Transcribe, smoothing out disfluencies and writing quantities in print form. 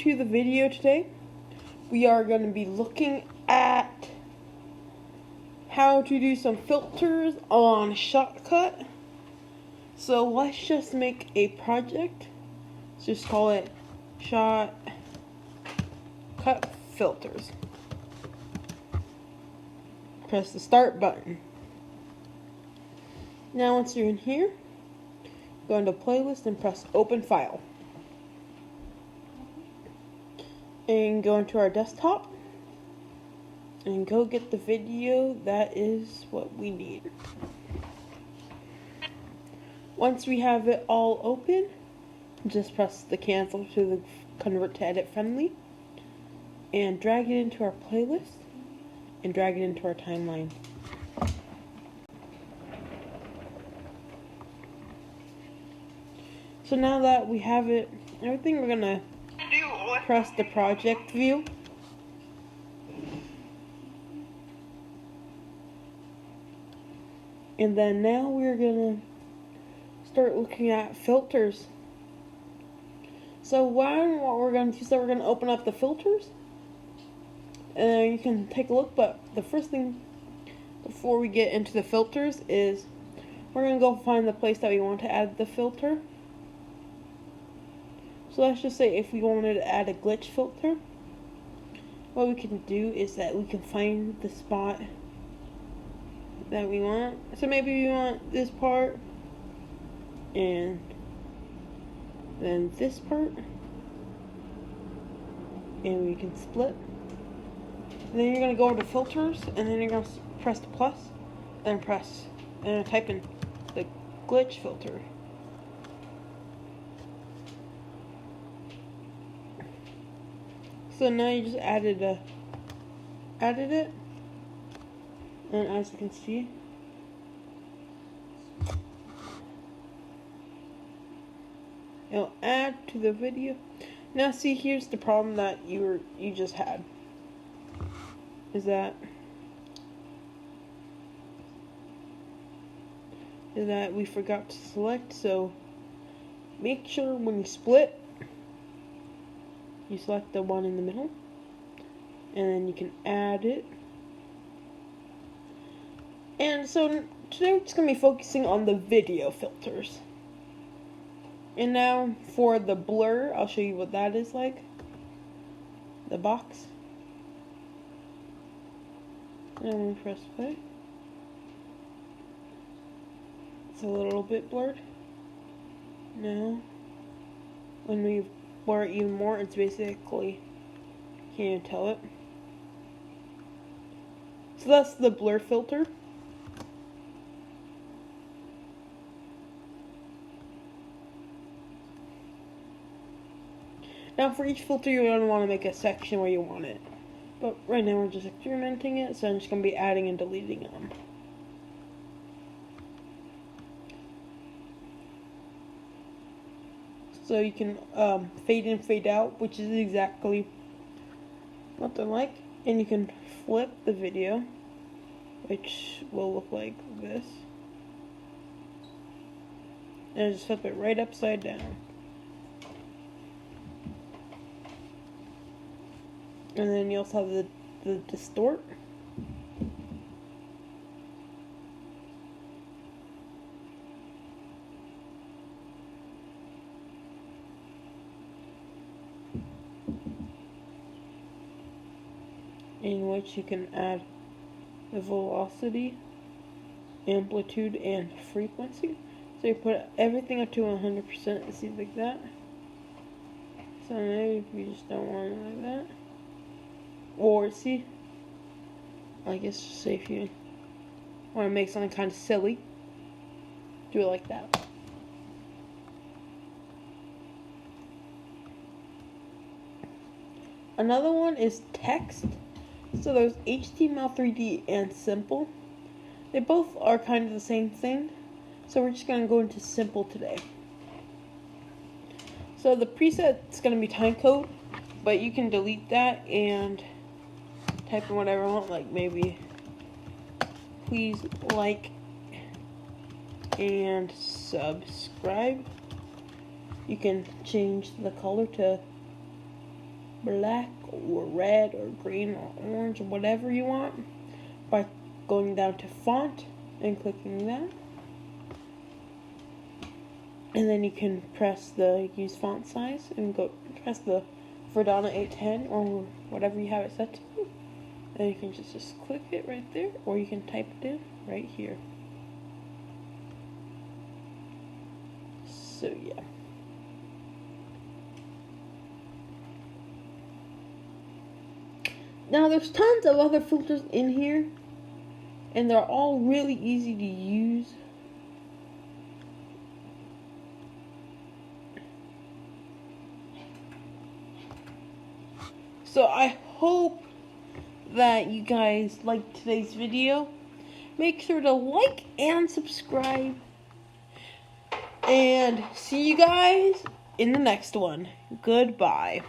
To the video today, we are going to be looking at how to do some filters on Shotcut. So let's just make a project. Let's just call it Shotcut Filters. Press the start button. Now once you're in here, go into playlist and press open file. And go into our desktop and go get the video. That is what we need. Once we have it all open, just press the cancel to the convert to edit friendly and drag it into our playlist and drag it into our timeline. So now that we have it, everything, we're gonna press the project view. And then now we're gonna start looking at filters. So what we're gonna do is that we're gonna open up the filters. And you can take a look, but the first thing before we get into the filters is we're gonna go find the place that we want to add the filter. So let's just say if we wanted to add a glitch filter, what we can do is that we can find the spot that we want. So maybe we want this part and then this part, and we can split. And then you're going to go into filters, and then you're going to press the plus and type in the glitch filter. So now you just added it, and as you can see, it'll add to the video. Now see, here's the problem that you just had, is that we forgot to select. So make sure when you split, you select the one in the middle, and then you can add it. And so today we're just going to be focusing on the video filters. And now for the blur, I'll show you what that is like. The box. And we press play. It's a little bit blurred. Now, when we blur it even more, it's basically, can't even tell it. So that's the blur filter. Now for each filter, you're going to want to make a section where you want it. But right now we're just experimenting it, so I'm just going to be adding and deleting them. So you can fade in, fade out, which is exactly what they're like. And you can flip the video, which will look like this. And just flip it right upside down. And then you also have the distort. In which you can add the velocity, amplitude, and frequency. So you put everything up to 100%, it seems like that. So maybe if you just don't want it like that. Or see, I guess just say if you want to make something kind of silly, do it like that. Another one is text. So there's HTML, 3D, and simple. They both are kind of the same thing. So we're just going to go into simple today. So the preset's going to be timecode, but you can delete that and type in whatever you want, like maybe please like and subscribe. You can change the color to black or red or green or orange or whatever you want by going down to font and clicking that. And then you can press the use font size and go press the Verdana 810 or whatever you have it set to. And you can just click it right there, or you can type it in right here. So yeah. Now there's tons of other filters in here, and they're all really easy to use. So I hope that you guys liked today's video. Make sure to like and subscribe. And see you guys in the next one. Goodbye.